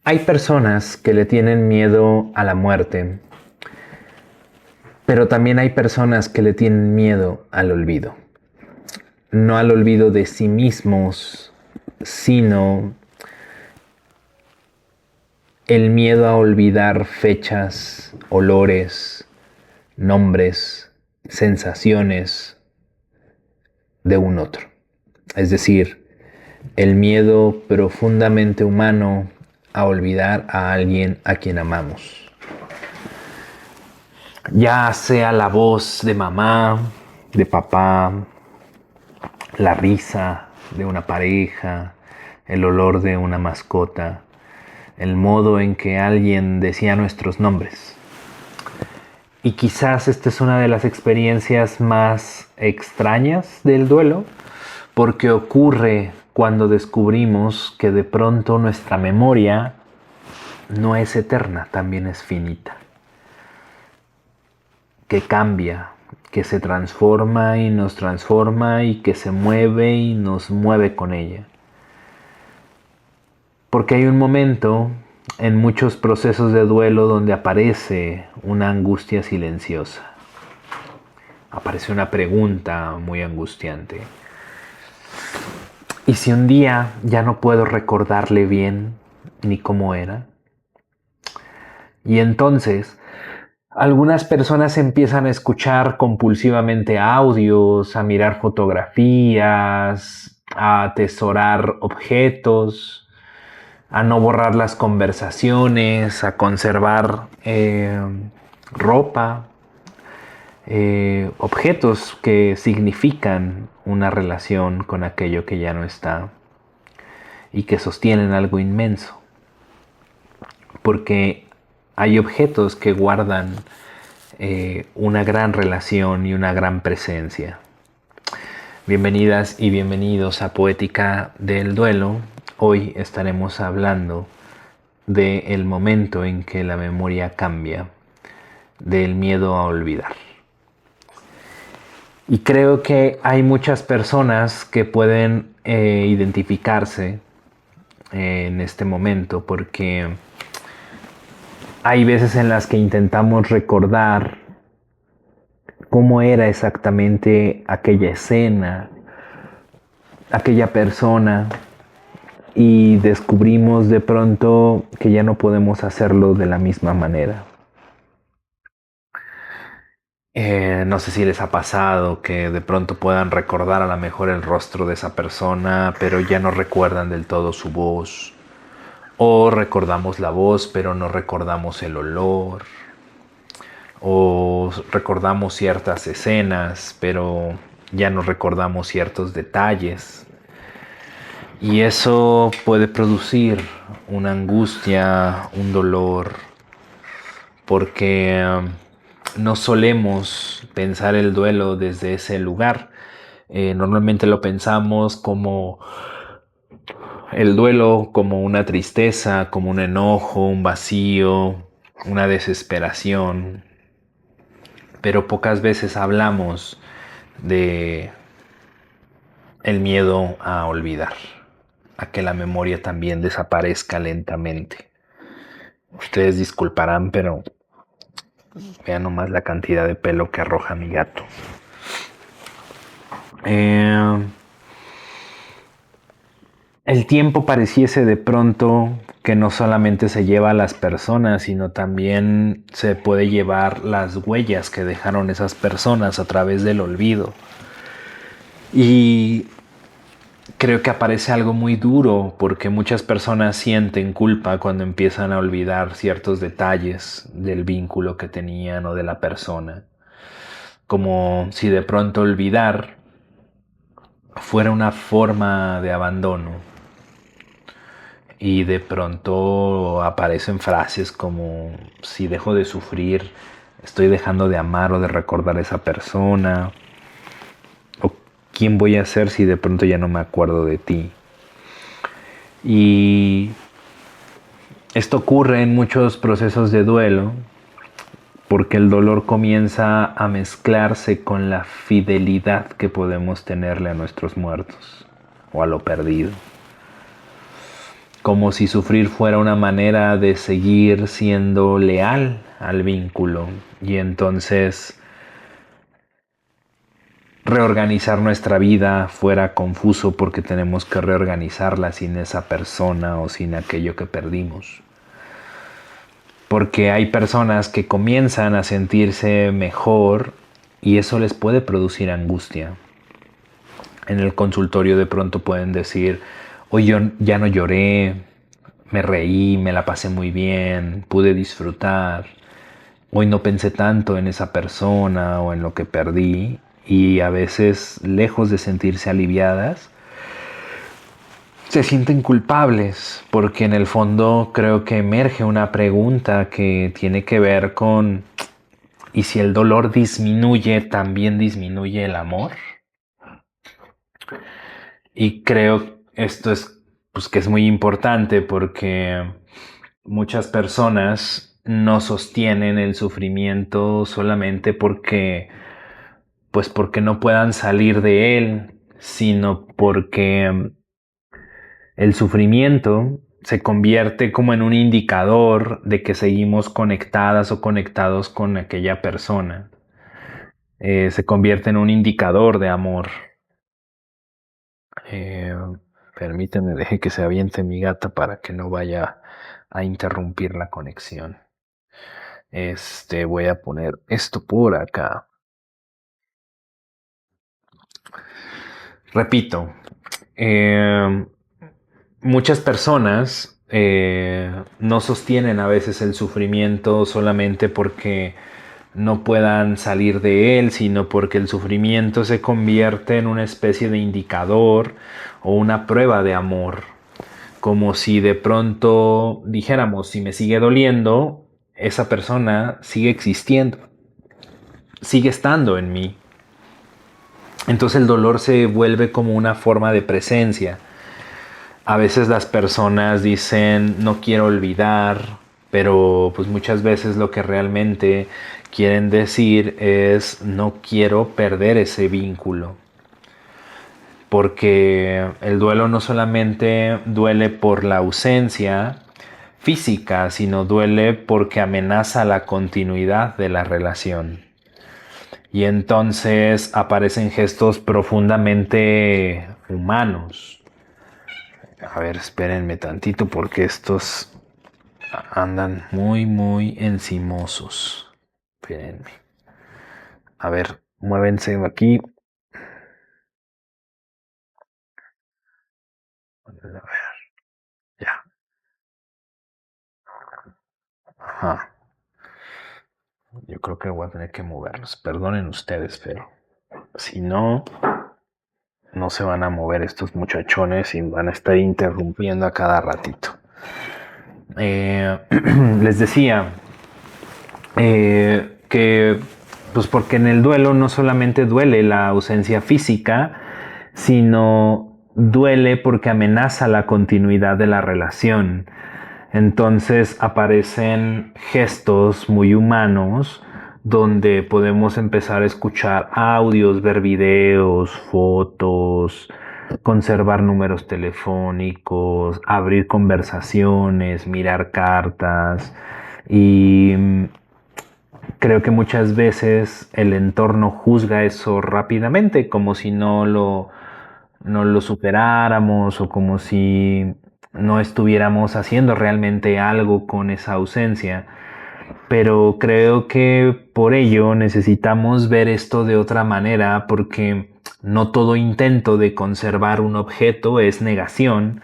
Hay personas que le tienen miedo a la muerte, pero también hay personas que le tienen miedo al olvido. No al olvido de sí mismos, sino el miedo a olvidar fechas, olores, nombres, sensaciones de un otro. Es decir, el miedo profundamente humano a olvidar a alguien a quien amamos. Ya sea la voz de mamá, de papá, la risa de una pareja, el olor de una mascota, el modo en que alguien decía nuestros nombres. Y quizás esta es una de las experiencias más extrañas del duelo, porque ocurre cuando descubrimos que de pronto nuestra memoria no es eterna, también es finita, que cambia, que se transforma y que se mueve y nos mueve con ella. Porque hay un momento en muchos procesos de duelo donde aparece una angustia silenciosa. Aparece una pregunta muy angustiante. ¿Y si un día ya no puedo recordarle bien ni cómo era? Y entonces algunas personas empiezan a escuchar compulsivamente audios, a mirar fotografías, a atesorar objetos, a no borrar las conversaciones, a conservar ropa, objetos que significan una relación con aquello que ya no está y que sostienen algo inmenso. Porque hay objetos que guardan una gran relación y una gran presencia. Bienvenidas y bienvenidos a Poética del Duelo. Hoy estaremos hablando del momento en que la memoria cambia, del miedo a olvidar. Y creo que hay muchas personas que pueden identificarse en este momento porque hay veces en las que intentamos recordar cómo era exactamente aquella escena, aquella persona, y descubrimos de pronto que ya no podemos hacerlo de la misma manera. No sé si les ha pasado que de pronto puedan recordar a lo mejor el rostro de esa persona, pero ya no recuerdan del todo su voz. O recordamos la voz, pero no recordamos el olor. O recordamos ciertas escenas, pero ya no recordamos ciertos detalles. Y eso puede producir una angustia, un dolor, porque no solemos pensar el duelo desde ese lugar. Normalmente lo pensamos como el duelo, como una tristeza, como un enojo, un vacío, una desesperación. Pero pocas veces hablamos de el miedo a olvidar, a que la memoria también desaparezca lentamente. Ustedes disculparán, pero vean nomás la cantidad de pelo que arroja mi gato. El tiempo pareciese de pronto que no solamente se lleva a las personas, sino también se puede llevar las huellas que dejaron esas personas a través del olvido. Y creo que aparece algo muy duro porque muchas personas sienten culpa cuando empiezan a olvidar ciertos detalles del vínculo que tenían o de la persona. Como si de pronto olvidar fuera una forma de abandono. Y de pronto aparecen frases como si dejo de sufrir, estoy dejando de amar o de recordar a esa persona. O quién voy a ser si de pronto ya no me acuerdo de ti. Y esto ocurre en muchos procesos de duelo porque el dolor comienza a mezclarse con la fidelidad que podemos tenerle a nuestros muertos o a lo perdido. como si sufrir fuera una manera de seguir siendo leal al vínculo. Y entonces reorganizar nuestra vida fuera confuso porque tenemos que reorganizarla sin esa persona o sin aquello que perdimos. Porque hay personas que comienzan a sentirse mejor y eso les puede producir angustia. En el consultorio de pronto pueden decir, hoy yo ya no lloré, me reí, me la pasé muy bien, pude disfrutar. Hoy no pensé tanto en esa persona o en lo que perdí, y a veces, lejos de sentirse aliviadas, se sienten culpables porque en el fondo creo que emerge una pregunta que tiene que ver con ¿y si el dolor disminuye, también disminuye el amor? Y creo esto es pues que es muy importante porque muchas personas no sostienen el sufrimiento solamente porque no puedan salir de él, sino porque el sufrimiento se convierte como en un indicador de que seguimos conectadas o conectados con aquella persona. Se convierte en un indicador de amor. Eh, Permíteme, deje que se aviente mi gata para que no vaya a interrumpir la conexión. Voy a poner esto por acá. Repito, muchas personas no sostienen a veces el sufrimiento solamente porque no puedan salir de él, sino porque el sufrimiento se convierte en una especie de indicador o una prueba de amor. Como si de pronto dijéramos, si me sigue doliendo, esa persona sigue existiendo, sigue estando en mí. Entonces el dolor se vuelve como una forma de presencia. A veces las personas dicen no quiero olvidar, pero pues muchas veces lo que realmente quieren decir es no quiero perder ese vínculo. Porque el duelo no solamente duele por la ausencia física, sino duele porque amenaza la continuidad de la relación. Y entonces aparecen gestos profundamente humanos. A ver, espérenme tantito porque estos andan muy encimosos. Espérenme. A ver, muévense aquí. A ver, ya. Ajá. Yo creo que voy a tener que moverlos. Perdonen ustedes, pero si no, no se van a mover estos muchachones y van a estar interrumpiendo a cada ratito. Les decía que pues porque en el duelo no solamente duele la ausencia física, sino duele porque amenaza la continuidad de la relación. Entonces aparecen gestos muy humanos donde podemos empezar a escuchar audios, ver videos, fotos, conservar números telefónicos, abrir conversaciones, mirar cartas. Y creo que muchas veces el entorno juzga eso rápidamente, como si no lo superáramos o como si no estuviéramos haciendo realmente algo con esa ausencia. Pero creo que por ello necesitamos ver esto de otra manera, porque no todo intento de conservar un objeto es negación,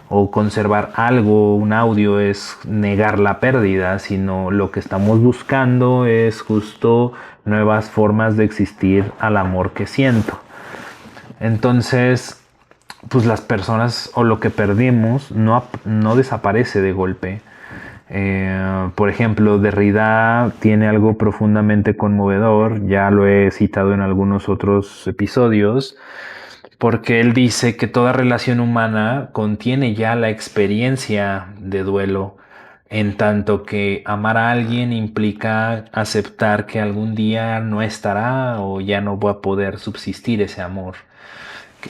o conservar algo, un audio, es negar la pérdida, sino lo que estamos buscando es justo nuevas formas de existir al amor que siento. Entonces, pues las personas o lo que perdimos no desaparece de golpe. Por ejemplo, Derrida tiene algo profundamente conmovedor, ya lo he citado en algunos otros episodios, porque él dice que toda relación humana contiene ya la experiencia de duelo, en tanto que amar a alguien implica aceptar que algún día no estará o ya no va a poder subsistir ese amor.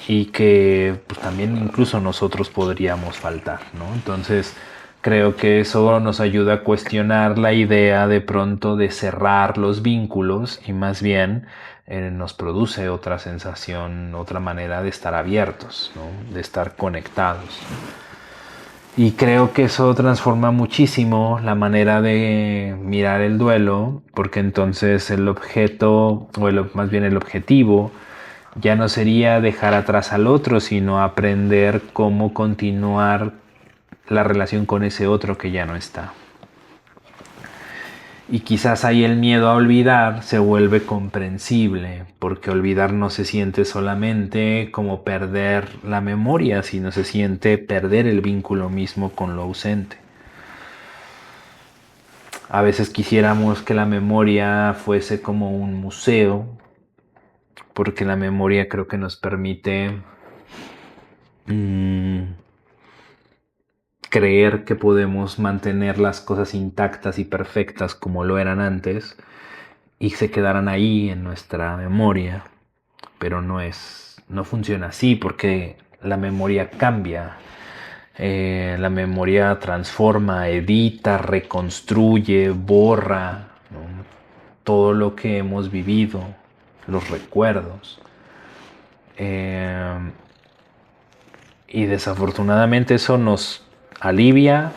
y que pues, también incluso nosotros podríamos faltar, ¿no? Entonces, creo que eso nos ayuda a cuestionar la idea de pronto de cerrar los vínculos y más bien nos produce otra sensación, otra manera de estar abiertos, ¿no? De estar conectados. Y creo que eso transforma muchísimo la manera de mirar el duelo, porque entonces el objeto, más bien el objetivo, ya no sería dejar atrás al otro, sino aprender cómo continuar la relación con ese otro que ya no está. Y quizás ahí el miedo a olvidar se vuelve comprensible, porque olvidar no se siente solamente como perder la memoria, sino se siente perder el vínculo mismo con lo ausente. A veces quisiéramos que la memoria fuese como un museo, porque la memoria creo que nos permite creer que podemos mantener las cosas intactas y perfectas como lo eran antes y se quedaran ahí en nuestra memoria, pero no funciona así porque la memoria cambia, la memoria transforma, edita, reconstruye, borra, ¿no? Todo lo que hemos vivido, los recuerdos. Y desafortunadamente eso nos alivia,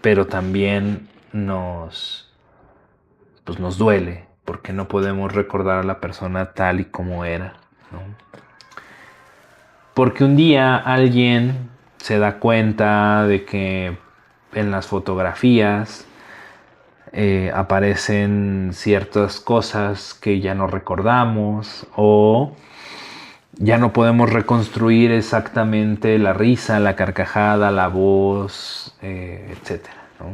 pero también nos duele, porque no podemos recordar a la persona tal y como era, ¿no? Porque un día alguien se da cuenta de que en las fotografías aparecen ciertas cosas que ya no recordamos o ya no podemos reconstruir exactamente la risa, la carcajada, la voz, etcétera, ¿no?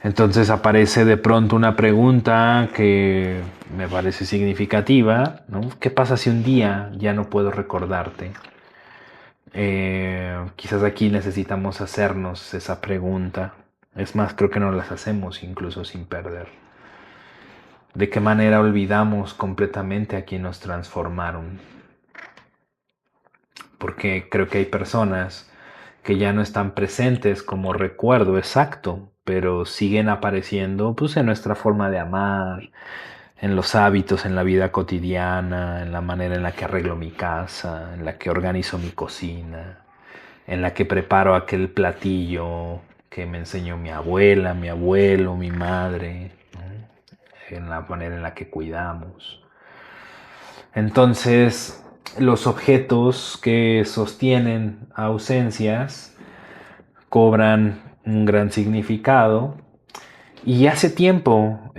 Entonces aparece de pronto una pregunta que me parece significativa, ¿no? ¿Qué pasa si un día ya no puedo recordarte? Quizás aquí necesitamos hacernos esa pregunta. Es más, creo que nos las hacemos incluso sin perder. ¿De qué manera olvidamos completamente a quien nos transformaron? Porque creo que hay personas que ya no están presentes como recuerdo exacto, pero siguen apareciendo pues, en nuestra forma de amar, en los hábitos, en la vida cotidiana, en la manera en la que arreglo mi casa, en la que organizo mi cocina, en la que preparo aquel platillo que me enseñó mi abuela, mi abuelo, mi madre, ¿no? En la manera en la que cuidamos. Entonces, los objetos que sostienen ausencias cobran un gran significado. Y hace tiempo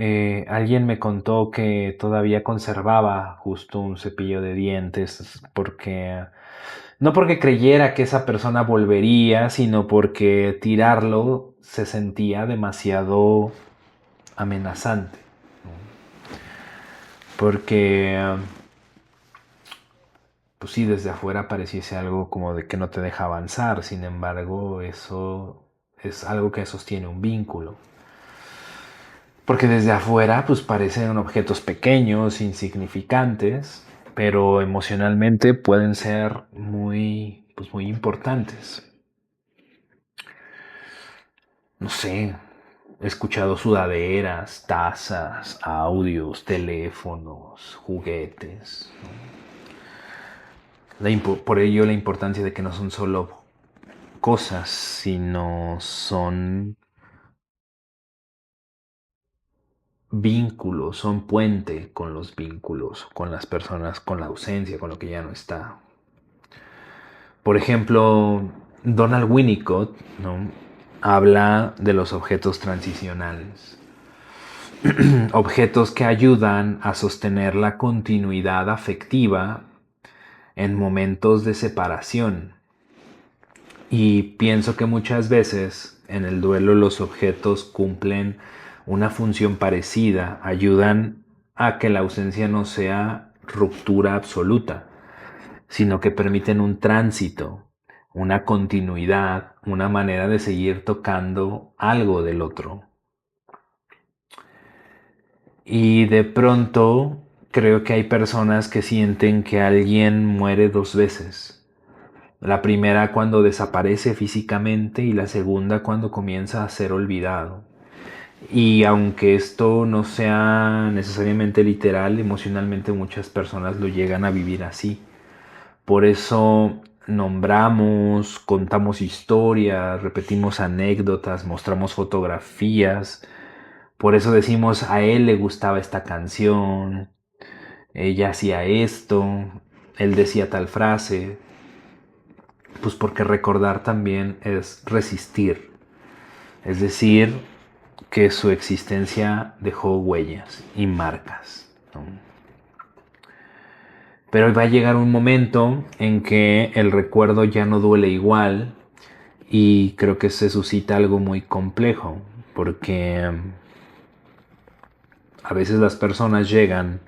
alguien me contó que todavía conservaba justo un cepillo de dientes porque no porque creyera que esa persona volvería, sino porque tirarlo se sentía demasiado amenazante. Porque pues sí, desde afuera pareciese algo como de que no te deja avanzar, sin embargo, eso es algo que sostiene un vínculo. Porque desde afuera, pues parecen objetos pequeños, insignificantes, pero emocionalmente pueden ser muy importantes. No sé, he escuchado sudaderas, tazas, audios, teléfonos, juguetes, ¿no? Por ello la importancia de que no son solo cosas, sino son vínculos, son puente con los vínculos, con las personas, con la ausencia, con lo que ya no está. Por ejemplo, Donald Winnicott, ¿no? Habla de los objetos transicionales. Objetos que ayudan a sostener la continuidad afectiva en momentos de separación. Y pienso que muchas veces en el duelo los objetos cumplen una función parecida, ayudan a que la ausencia no sea ruptura absoluta, sino que permiten un tránsito, una continuidad, una manera de seguir tocando algo del otro. Y de pronto Creo que hay personas que sienten que alguien muere dos veces. La primera cuando desaparece físicamente y la segunda cuando comienza a ser olvidado. Y aunque esto no sea necesariamente literal, emocionalmente muchas personas lo llegan a vivir así. Por eso nombramos, contamos historias, repetimos anécdotas, mostramos fotografías. Por eso decimos a él le gustaba esta canción, ella hacía esto, él decía tal frase. Pues porque recordar también es resistir. Es decir, que su existencia dejó huellas y marcas, ¿no? Pero va a llegar un momento en que el recuerdo ya no duele igual y creo que se suscita algo muy complejo porque a veces las personas llegan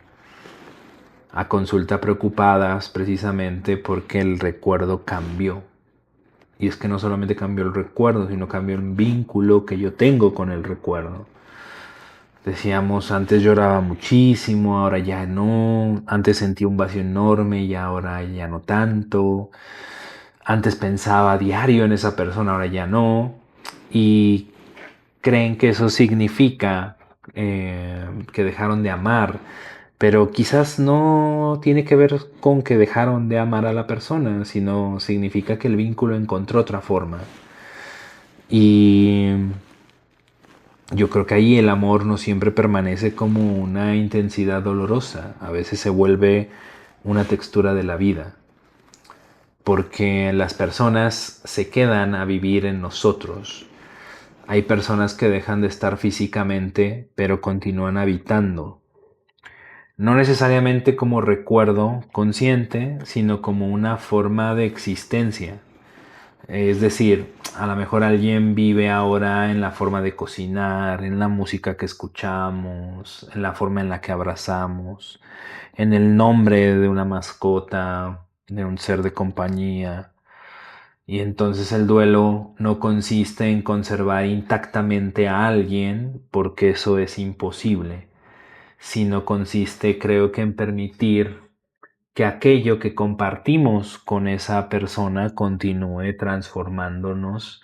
a consulta preocupadas precisamente porque el recuerdo cambió. Y es que no solamente cambió el recuerdo, sino cambió el vínculo que yo tengo con el recuerdo. Decíamos, antes lloraba muchísimo, ahora ya no. Antes sentía un vacío enorme y ahora ya no tanto. Antes pensaba a diario en esa persona, ahora ya no. Y creen que eso significa que dejaron de amar. Pero quizás no tiene que ver con que dejaron de amar a la persona, sino significa que el vínculo encontró otra forma. Y yo creo que ahí el amor no siempre permanece como una intensidad dolorosa, a veces se vuelve una textura de la vida, porque las personas se quedan a vivir en nosotros. Hay personas que dejan de estar físicamente, pero continúan habitando. No necesariamente como recuerdo consciente, sino como una forma de existencia. Es decir, a lo mejor alguien vive ahora en la forma de cocinar, en la música que escuchamos, en la forma en la que abrazamos, en el nombre de una mascota, de un ser de compañía. Y entonces el duelo no consiste en conservar intactamente a alguien, porque eso es imposible, sino consiste, creo que, en permitir que aquello que compartimos con esa persona continúe transformándonos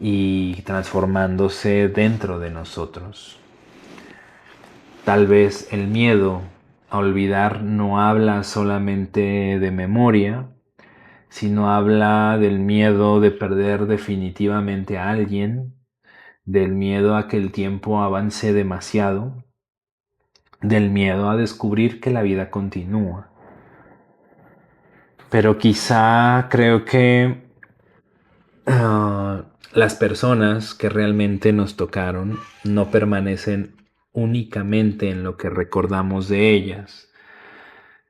y transformándose dentro de nosotros. Tal vez el miedo a olvidar no habla solamente de memoria, sino habla del miedo de perder definitivamente a alguien, del miedo a que el tiempo avance demasiado, del miedo a descubrir que la vida continúa. Pero quizá creo que las personas que realmente nos tocaron no permanecen únicamente en lo que recordamos de ellas,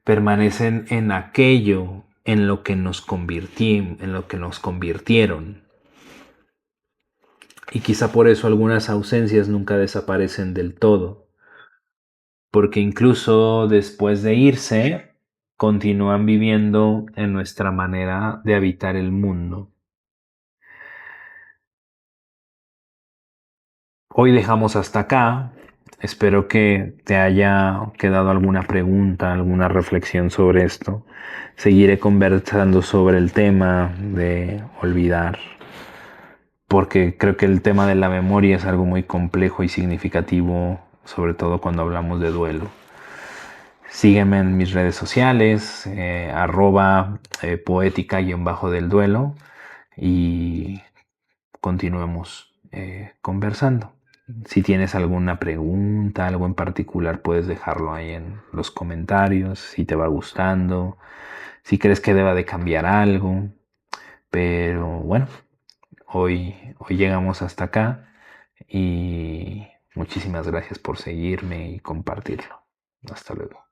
permanecen en aquello en lo que nos convirtieron. Y quizá por eso algunas ausencias nunca desaparecen del todo, porque incluso después de irse, continúan viviendo en nuestra manera de habitar el mundo. Hoy dejamos hasta acá. Espero que te haya quedado alguna pregunta, alguna reflexión sobre esto. Seguiré conversando sobre el tema de olvidar, porque creo que el tema de la memoria es algo muy complejo y significativo, sobre todo cuando hablamos de duelo. Sígueme en mis redes sociales, poética-del duelo, y continuemos conversando. Si tienes alguna pregunta, algo en particular, puedes dejarlo ahí en los comentarios, si te va gustando, si crees que deba de cambiar algo. Pero bueno, hoy llegamos hasta acá y muchísimas gracias por seguirme y compartirlo. Hasta luego.